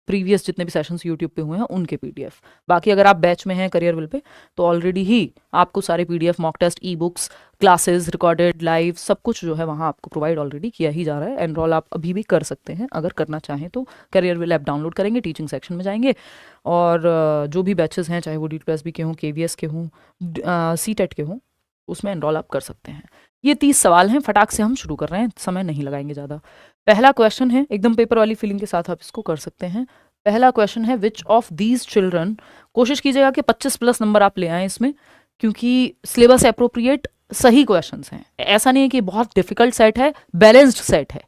Previous जितने भी sessions YouTube पे हुए हैं उनके पीडीएफ। बाकी अगर आप बैच में हैं करियर विल पे तो ऑलरेडी ही आपको सारे PDF, mock test, e books, classes, recorded, live, सब कुछ जो है वहाँ आपको प्रोवाइड ऑलरेडी किया ही जा रहा है। एनरोल आप अभी भी कर सकते हैं अगर करना चाहें तो। करियर विल ऐप डाउनलोड करेंगे, टीचिंग सेक्शन में जाएंगे और जो भी बैचेस हैं चाहे वो DPSB के हों, KVS के हों, CTET के हों, उसमें एनरोल आप कर सकते हैं। ये 30 सवाल हैं, फटाक से हम शुरू कर रहे हैं, समय नहीं लगाएंगे ज़्यादा। पहला क्वेश्चन है, एकदम पेपर वाली फीलिंग के साथ आप इसको कर सकते हैं। पहला क्वेश्चन है, विच ऑफ दीज चिल्ड्रन, कोशिश कीजिएगा कि 25+ नंबर आप ले आएँ इसमें, क्योंकि सिलेबस अप्रोप्रिएट सही क्वेश्चंस हैं। ऐसा नहीं है कि बहुत डिफिकल्ट सेट है, बैलेंस्ड सेट है,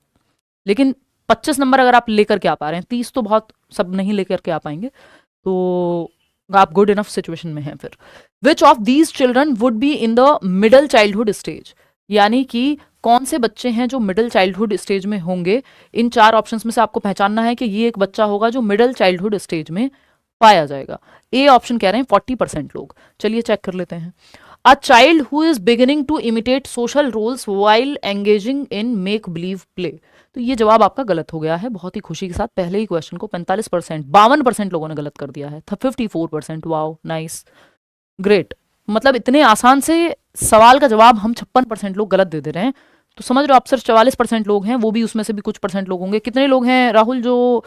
लेकिन 25 नंबर अगर आप लेकर के आ पा रहे हैं, 30 तो बहुत सब नहीं लेकर के आ पाएंगे, तो आप गुड इनफ सिचुएशन में हैं। फिर which of these children would be in the middle childhood stage, यानी कि कौन से बच्चे हैं जो मिडिल चाइल्डहुड स्टेज में होंगे। इन 4 ऑप्शंस में से आपको पहचानना है कि ये एक बच्चा होगा जो मिडिल चाइल्डहुड स्टेज में पाया जाएगा। ए ऑप्शन कह रहे हैं 40% लोग। चलिए चेक कर लेते हैं। A child who is beginning to imitate social roles while engaging in make believe play, तो ये जवाब आपका गलत हो गया है। बहुत ही खुशी के साथ पहले ही क्वेश्चन को 45%, 52% लोगों ने गलत कर दिया है। 54%, वाओ, नाइस, ग्रेट। मतलब इतने आसान से सवाल का जवाब हम 56% लोग गलत दे रहे हैं, तो समझ रहे हो आप सिर्फ 44% लोग हैं, वो भी उसमें से भी कुछ परसेंट लोग होंगे। कितने लोग हैं राहुल जो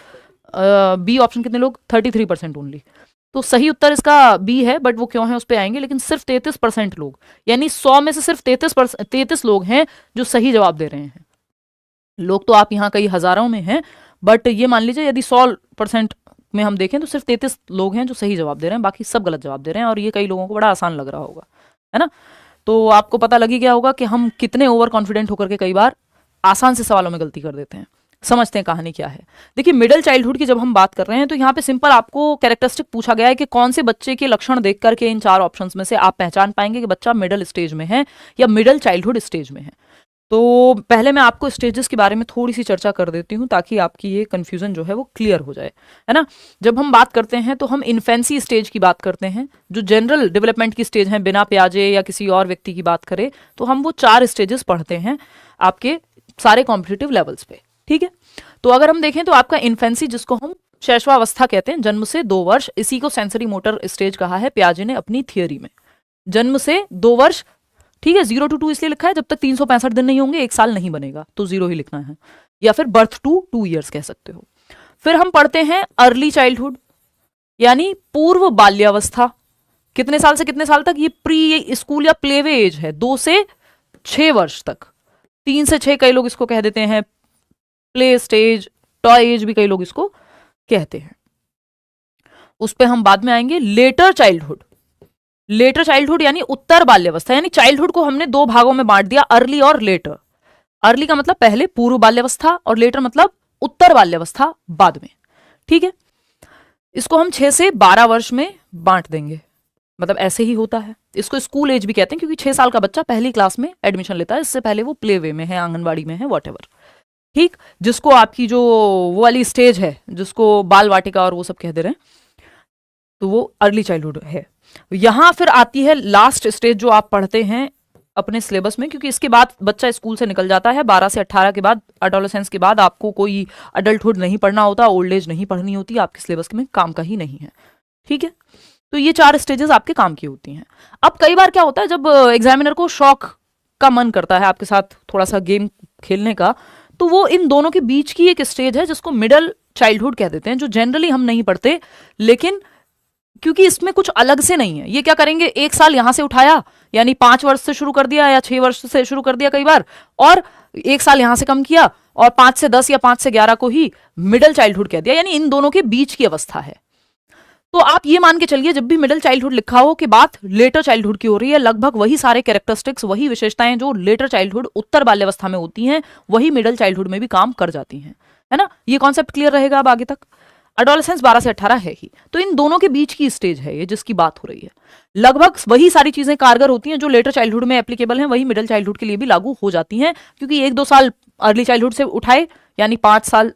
बी ऑप्शन, कितने लोग? 33% ओनली। तो सही उत्तर इसका बी है, बट वो क्यों है उस पर आएंगे। लेकिन सिर्फ 33% लोग, यानी 100 में से सिर्फ 33 लोग हैं जो सही जवाब दे रहे हैं। लोग तो आप यहाँ कई हजारों में हैं, बट ये मान लीजिए यदि 100% में हम देखें तो सिर्फ 33 लोग हैं जो सही जवाब दे रहे हैं, बाकी सब गलत जवाब दे रहे हैं। और ये कई लोगों को बड़ा आसान लग रहा होगा, है ना। तो आपको पता लगी गया होगा कि हम कितने ओवर कॉन्फिडेंट होकर के कई बार आसान से सवालों में गलती कर देते हैं। समझते हैं कहानी क्या है। देखिए, मिडिल चाइल्डहुड की जब हम बात कर रहे हैं तो यहाँ पे सिंपल आपको कैरेक्टरिस्टिक पूछा गया है कि कौन से बच्चे के लक्षण देख करके इन 4 ऑप्शंस में से आप पहचान पाएंगे कि बच्चा मिडिल स्टेज में है या मिडिल चाइल्डहुड स्टेज में है। तो पहले मैं आपको स्टेजेस के बारे में थोड़ी सी चर्चा कर देती हूँ ताकि आपकी ये कंफ्यूजन जो है वो क्लियर हो जाए, है ना। जब हम बात करते हैं तो हम इन्फेंसी स्टेज की बात करते हैं, जो जनरल डेवलपमेंट की स्टेज है, बिना प्याजे या किसी और व्यक्ति की बात करें तो हम वो 4 स्टेजेस पढ़ते हैं आपके सारे कॉम्पिटिटिव लेवल्स पे, ठीक है। तो अगर हम देखें तो आपका इन्फेंसी, जिसको हम शैशवावस्था कहते हैं, जन्म से 2 वर्ष, इसी को सेंसरी मोटर स्टेज कहा है प्याजे ने अपनी थियोरी में। जन्म से 2 वर्ष, ठीक है। 0 to 2 इसलिए लिखा है जब तक 365 दिन नहीं होंगे 1 साल नहीं बनेगा, तो 0 ही लिखना है, या फिर बर्थ टू 2 ईयर्स कह सकते हो। फिर हम पढ़ते हैं अर्ली चाइल्डहुड, यानी पूर्व बाल्यावस्था। कितने साल से कितने साल तक? ये प्री स्कूल या प्लेवे एज है, 2 से 6 वर्ष तक। 3 से 6 कई लोग इसको कह देते हैं, प्ले स्टेज, टॉय एज भी कई लोग इसको कहते हैं। उस पर हम बाद में आएंगे। लेटर चाइल्डहुड, लेटर चाइल्डहुड यानी उत्तर बाल्यावस्था, यानी चाइल्डहुड को हमने 2 भागों में बांट दिया, अर्ली और लेटर। अर्ली का मतलब पहले पूर्व बाल्यावस्था, और लेटर मतलब उत्तर बाल्यावस्था बाद में, ठीक है। इसको हम 6 से 12 वर्ष में बांट देंगे, मतलब ऐसे ही होता है। इसको स्कूल एज भी कहते हैं क्योंकि 6 साल का बच्चा पहली क्लास में एडमिशन लेता है, इससे पहले वो प्ले वे में है, आंगनबाड़ी में है, वॉटेवर, ठीक। जिसको आपकी जो वो वाली स्टेज है जिसको बाल वाटिका और वो सब कह दे रहे हैं, तो वो अर्ली चाइल्डहुड है। यहां फिर आती है लास्ट स्टेज जो आप पढ़ते हैं अपने सिलेबस में, क्योंकि इसके बाद बच्चा स्कूल से निकल जाता है। 12 से 18 के बाद, एडोलेसेंस के बाद आपको कोई अडल्टहुड नहीं पढ़ना होता, ओल्ड एज नहीं पढ़नी होती, आपके सिलेबस में काम का ही नहीं है, ठीक है। तो ये 4 स्टेजेस आपके काम की होती हैं। अब कई बार क्या होता है, जब एग्जामिनर को शौक का मन करता है आपके साथ थोड़ा सा गेम खेलने का, तो वो इन दोनों के बीच की एक स्टेज है जिसको मिडिल चाइल्डहुड कह देते हैं, जो जनरली हम नहीं पढ़ते, लेकिन क्योंकि इसमें कुछ अलग से नहीं है। ये क्या करेंगे, 1 साल यहां से उठाया, यानी 5 वर्ष से शुरू कर दिया या 6 वर्ष से शुरू कर दिया कई बार, और 1 साल यहां से कम किया, और 5 से 10 या 5 से 11 को ही मिडिल चाइल्डहुड कह दिया, यानी इन दोनों के बीच की अवस्था है। तो आप ये मान के चलिए, जब भी मिडिल चाइल्डहुड लिखा हो कि बात लेटर चाइल्डहुड की हो रही है, लगभग वही सारे कैरेक्टरिस्टिक्स, वही विशेषताएं जो लेटर चाइल्डहुड उत्तर बाल्यावस्था में होती हैं, वही मिडिल चाइल्डहुड में भी काम कर जाती हैं, है ना। ये कॉन्सेप्ट क्लियर रहेगा अब आगे तक। एडोलेसेंस 12 से 18 है ही, तो इन दोनों के बीच की स्टेज है ये जिसकी बात हो रही है। लगभग वही सारी चीजें कारगर होती हैं जो लेटर चाइल्डहुड में एप्लीकेबल हैं, वही मिडिल चाइल्डहुड के लिए भी लागू हो जाती हैं, क्योंकि 1-2 साल अर्ली चाइल्डहुड से उठाए, यानी 5 साल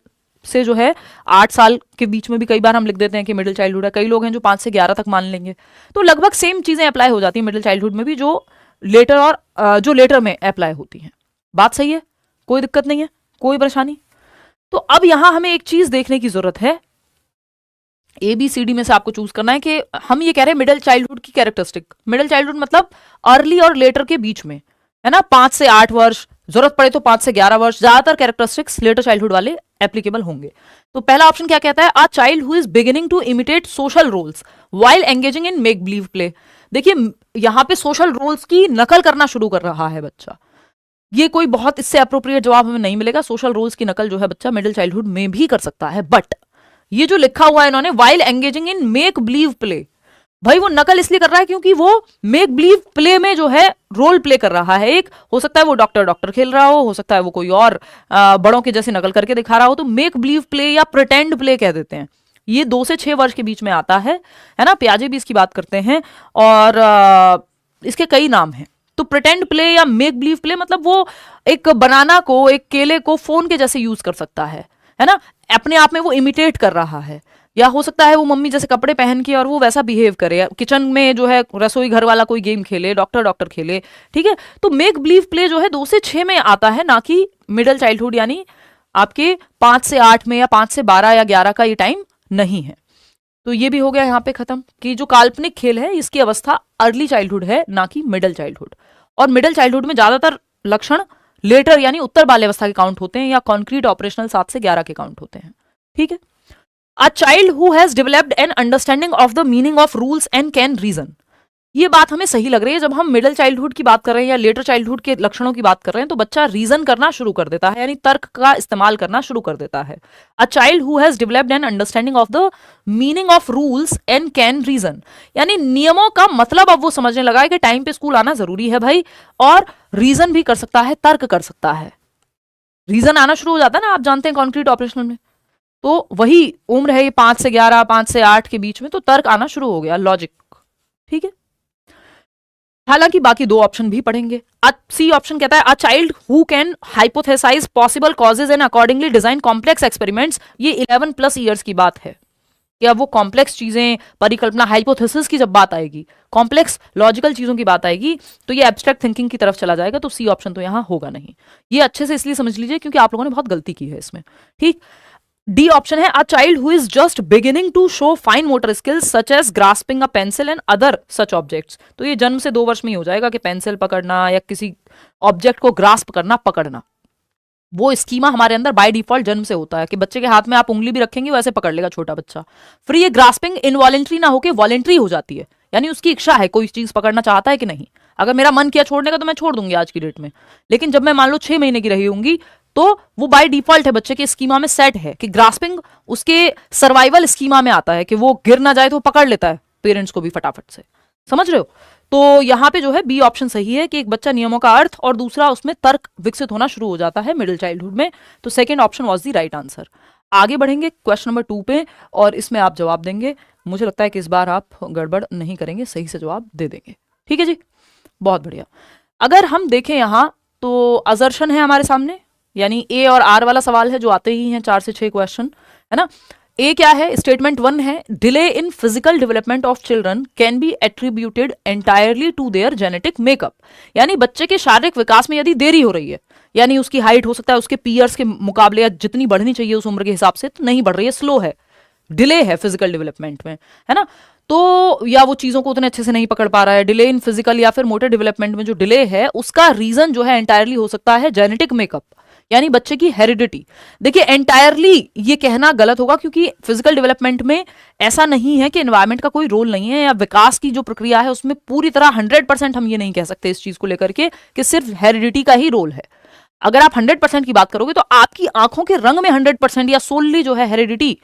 से जो है 8 साल के बीच में भी कई बार हम लिख देते हैं कि मिडिल चाइल्डहुड है। कई लोग हैं जो 5 से 11 तक मान लेंगे, तो लगभग सेम चीजें अप्लाई हो जाती हैं मिडिल चाइल्डहुड में भी जो लेटर और जो लेटर में अप्लाई होती हैं। बात सही है, कोई दिक्कत नहीं है, कोई परेशानी। तो अब यहां हमें एक चीज देखने की जरूरत है ABCD में से आपको चूज करना है कि हम ये कह रहे हैं मिडिल चाइल्डहुड की कैरेक्टरिस्टिक। मिडिल चाइल्डहुड मतलब अर्ली और लेटर के बीच में, है ना, 5 से 8 वर्ष, जरूरत पड़े तो 5 से 11 वर्ष, ज्यादातर कैरेक्टरिस्टिक्स लेटर चाइल्डहुड वाले एप्लीकेबल होंगे। तो पहला ऑप्शन क्या कहता है, a child who is beginning to imitate social roles while engaging in make believe play. देखिए यहाँ पे सोशल रोल्स की नकल करना शुरू कर रहा है बच्चा। ये कोई बहुत इससे अप्रोप्रिएट जवाब हमें नहीं मिलेगा। सोशल रोल्स की नकल जो है बच्चा मिडिल चाइल्डहुड में भी कर सकता है, बट ये जो लिखा हुआ है इन्होंने while engaging in make believe play, भाई वो नकल इसलिए कर रहा है क्योंकि वो मेक बिलीव प्ले में जो है रोल प्ले कर रहा है। एक हो सकता है वो डॉक्टर खेल रहा हो सकता है वो कोई और बड़ों के जैसे नकल करके दिखा रहा हो। तो मेक बिलीव प्ले या प्रिटेंड प्ले कह देते हैं। ये 2 से 6 वर्ष के बीच में आता है ना। पियाजे भी इसकी बात करते हैं और इसके कई नाम हैं। तो प्रिटेंड प्ले या मेक बिलीव प्ले मतलब वो एक बनाना को, एक केले को फोन के जैसे यूज कर सकता है ना, अपने आप में वो इमिटेट कर रहा है। या हो सकता है वो मम्मी जैसे कपड़े पहन के और वो वैसा बिहेव करे, किचन में जो है रसोई घर वाला कोई गेम खेले, डॉक्टर खेले, ठीक है। तो मेक बिलीव प्ले जो है 2 से 6 में आता है, ना कि मिडिल चाइल्डहुड यानी आपके 5 से 8 में या 5 से 12 या 11 का ये टाइम नहीं है। तो ये भी हो गया यहाँ पे खत्म कि जो काल्पनिक खेल है इसकी अवस्था अर्ली चाइल्डहुड है, ना कि मिडिल चाइल्डहुड। और मिडिल चाइल्डहुड में ज्यादातर लक्षण लेटर यानी उत्तर बाल्यावस्था के काउंट होते हैं या कॉन्क्रीट ऑपरेशनल 7 से 11 के काउंट होते हैं, ठीक है। A child who has developed an understanding of the meaning of rules and can reason. ये बात हमें सही लग रही है। जब हम मिडिल चाइल्डहुड की बात कर रहे हैं या लेटर चाइल्डहुड के लक्षणों की बात कर रहे हैं तो बच्चा रीजन करना शुरू कर देता है, यानी तर्क का इस्तेमाल करना शुरू कर देता है। A child who has developed an understanding of the meaning of rules and can reason, यानी नियमों का मतलब अब वो समझने लगा है कि टाइम पे स्कूल आना जरूरी है भाई, और रीजन भी कर सकता है, तर्क कर सकता है। रीजन आना शुरू हो जाता है ना, आप जानते हैं कॉन्क्रीट ऑपरेशनल में। तो वही उम्र है ये 5 से 11, 5 से 8 के बीच में, तो तर्क आना शुरू हो गया, लॉजिक, ठीक है। हालांकि बाकी 2 ऑप्शन भी पढ़ेंगे। सी ऑप्शन कहता है a child who can hypothesised possible causes and accordingly design complex experiments. ये 11+ ईयर्स की बात है कि अब वो कॉम्प्लेक्स चीजें, परिकल्पना, हाइपोथेसिस की जब बात आएगी, कॉम्प्लेक्स लॉजिकल चीजों की बात आएगी, तो ये एब्स्ट्रैक्ट थिंकिंग की तरफ चला जाएगा। तो सी ऑप्शन तो यहां होगा नहीं। ये अच्छे से इसलिए समझ लीजिए क्योंकि आप लोगों ने बहुत गलती की है इसमें, ठीक। डी ऑप्शन है a child who is just beginning to show fine motor skills such as grasping a pencil and other such objects. तो ये जन्म से 2 वर्ष में ही हो जाएगा कि पेंसिल पकड़ना या किसी ऑब्जेक्ट को ग्रास्प करना, पकड़ना, वो स्कीमा हमारे अंदर बाय डिफॉल्ट जन्म से होता है कि बच्चे के हाथ में आप उंगली भी रखेंगे वैसे पकड़ लेगा छोटा बच्चा। फिर ये ग्रास्पिंग इनवॉलेंट्री ना होकर वॉलेंट्री हो जाती है, यानी उसकी इच्छा है, कोई चीज पकड़ना चाहता है कि नहीं। अगर मेरा मन किया छोड़ने का तो मैं छोड़ दूंगी आज की डेट में, लेकिन जब मैं मान लो 6 महीने की रही होंगी तो वो बाय डिफॉल्ट है, बच्चे के स्कीमा में सेट है कि ग्रास्पिंग उसके सर्वाइवल स्कीमा में आता है कि वो गिर ना जाए तो पकड़ लेता है पेरेंट्स को भी फटाफट से, समझ रहे हो। तो यहाँ पे जो है बी ऑप्शन सही है कि एक बच्चा नियमों का अर्थ और दूसरा उसमें तर्क विकसित होना शुरू हो जाता है मिडिल चाइल्डहुड में। तो second option was the right answer. आगे बढ़ेंगे क्वेश्चन नंबर 2 पे और इसमें आप जवाब देंगे। मुझे लगता है कि इस बार आप गड़बड़ नहीं करेंगे, सही से जवाब दे देंगे, ठीक है जी, बहुत बढ़िया। अगर हम देखें यहाँ तो अजर्शन है हमारे सामने, यानी ए और आर वाला सवाल है जो आते ही हैं 4 से 6 क्वेश्चन, है ना। ए क्या है, स्टेटमेंट 1 है delay in physical development of children can be attributed entirely to their genetic makeup. यानी बच्चे के शारीरिक विकास में यदि देरी हो रही है, यानी उसकी हाइट हो सकता है उसके पीयर्स के मुकाबले या जितनी बढ़नी चाहिए उस उम्र के हिसाब से तो नहीं बढ़ रही है, स्लो है, डिले है फिजिकल डेवलपमेंट में, है ना। तो या वो चीजों को उतने अच्छे से नहीं पकड़ पा रहा है, डिले इन फिजिकल या फिर मोटर डेवलपमेंट में जो डिले है उसका रीजन जो है एंटायरली हो सकता है जेनेटिक मेकअप, यानी बच्चे की हेरिडिटी। देखिए एंटायरली ये कहना गलत होगा क्योंकि फिजिकल डेवलपमेंट में ऐसा नहीं है कि एनवायरमेंट का कोई रोल नहीं है या विकास की जो प्रक्रिया है उसमें पूरी तरह 100% हम ये नहीं कह सकते इस चीज को लेकर के कि सिर्फ हेरिडिटी का ही रोल है। अगर आप 100% की बात करोगे तो आपकी आंखों के रंग में 100% या सोलली जो है हेरिडिटी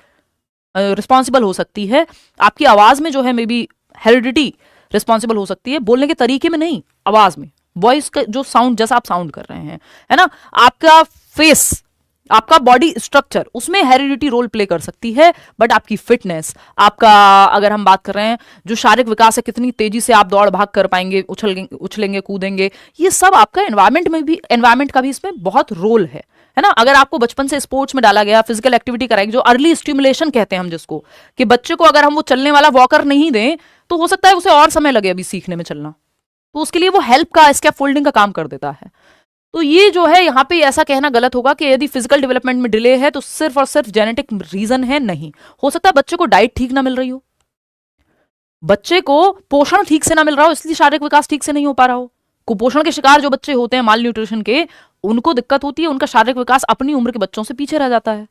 रिस्पॉन्सिबल हो सकती है, आपकी आवाज में जो है मे बी हेरिडिटी रिस्पॉन्सिबल हो सकती है, बोलने के तरीके में नहीं, आवाज में, वॉइस का जो साउंड जैसा आप साउंड कर रहे हैं, है ना, आपका फेस, आपका बॉडी स्ट्रक्चर, उसमें हेरिडिटी रोल प्ले कर सकती है। बट आपकी फिटनेस, आपका अगर हम बात कर रहे हैं जो शारीरिक विकास है, कितनी तेजी से आप दौड़ भाग कर पाएंगे, उछलेंगे कूदेंगे, ये सब आपका एनवायरमेंट में भी, एनवायरमेंट का भी इसमें बहुत रोल है ना। अगर आपको बचपन से स्पोर्ट्स में डाला गया, फिजिकल एक्टिविटी कराएगी, जो अर्ली स्टिमुलेशन कहते हैं हम जिसको, कि बच्चे को अगर हम वो चलने वाला वॉकर नहीं दें तो हो सकता है उसे और समय लगे अभी सीखने में चलना, तो उसके लिए वो हेल्प का, स्कैफोल्डिंग का काम कर देता है। तो ये जो है यहाँ पे ऐसा कहना गलत होगा कि यदि फिजिकल डेवलपमेंट में डिले है तो सिर्फ और सिर्फ जेनेटिक रीजन है, नहीं। हो सकता है बच्चे को डाइट ठीक ना मिल रही हो, बच्चे को पोषण ठीक से ना मिल रहा हो, इसलिए शारीरिक विकास ठीक से नहीं हो पा रहा हो। कुपोषण के शिकार जो बच्चे होते हैं, माल न्यूट्रिशन के, उनको दिक्कत होती है, उनका शारीरिक विकास अपनी उम्र के बच्चों से पीछे रह जाता है,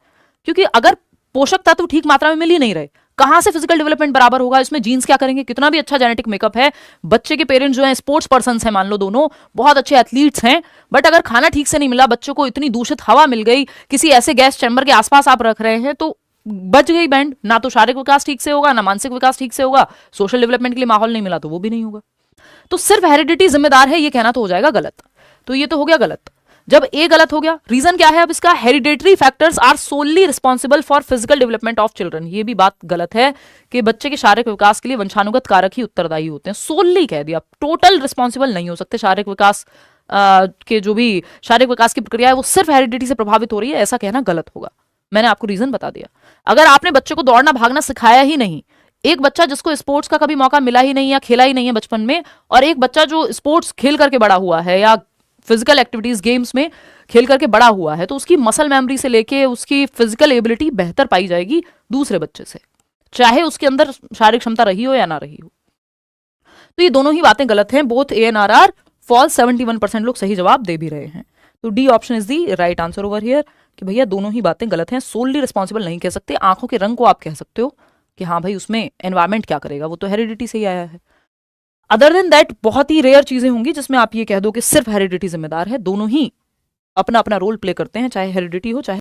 क्योंकि अगर पोषक तत्व ठीक मात्रा में मिल ही नहीं रहे, कहां से फिजिकल डेवलपमेंट बराबर होगा? इसमें जीन्स क्या करेंगे? कितना भी अच्छा जेनेटिक मेकअप है, बच्चे के पेरेंट्स जो हैं स्पोर्ट्स पर्सन हैं, मान लो दोनों बहुत अच्छे एथलीट्स हैं, बट अगर खाना ठीक से नहीं मिला, बच्चों को इतनी दूषित हवा मिल गई, किसी ऐसे गैस चैम्बर के आसपास आप रख रहे हैं, तो बच गई बैंड। ना तो शारीरिक विकास ठीक से होगा, ना मानसिक विकास ठीक से होगा, सोशल डेवलपमेंट के लिए माहौल नहीं मिला तो वो भी नहीं होगा। तो सिर्फ हेरिडिटी जिम्मेदार है, ये कहना तो हो जाएगा गलत। तो ये तो हो गया गलत। जब ए गलत हो गया, रीजन क्या है अब इसका? Hereditary factors are solely responsible for physical development of children. ये भी बात गलत है कि बच्चे के शारीरिक विकास के लिए वंशानुगत कारक ही उत्तरदायी होते हैं। सोनली कह दिया, टोटल रिस्पॉन्सिबल नहीं हो सकते। शारीरिक विकास के जो भी शारीरिक विकास की प्रक्रिया है वो सिर्फ हेरिडिटी से प्रभावित हो रही है, ऐसा कहना गलत होगा। मैंने आपको रीजन बता दिया। अगर आपने बच्चे को दौड़ना भागना सिखाया ही नहीं, एक बच्चा जिसको स्पोर्ट्स का कभी मौका मिला ही नहीं या खेला ही नहीं है बचपन में, और एक बच्चा जो स्पोर्ट्स खेल करके बड़ा हुआ है या फिजिकल एक्टिविटीज गेम्स में खेल करके बड़ा हुआ है, तो उसकी मसल मेमोरी से लेके उसकी फिजिकल एबिलिटी बेहतर पाई जाएगी दूसरे बच्चे से, चाहे उसके अंदर शारीरिक क्षमता रही हो या ना रही हो। तो ये दोनों ही बातें गलत हैं। Both A and R are false. 71% लोग सही जवाब दे भी रहे हैं। तो D option is the right answer over here, कि भैया दोनों ही बातें गलत हैं। सोलली रिस्पॉन्सिबल नहीं कह सकते। आंखों के रंग को आप कह सकते हो कि हाँ भाई उसमें एनवायरमेंट क्या करेगा, वो तो हेरिडिटी से ही आया है। अदर देन दैट बहुत ही रेयर चीजें होंगी जिसमें आप ये कह दो कि सिर्फ हेरिडिटी जिम्मेदार है। दोनों ही अपना अपना रोल प्ले करते हैं, चाहे हेरिडिटी हो चाहे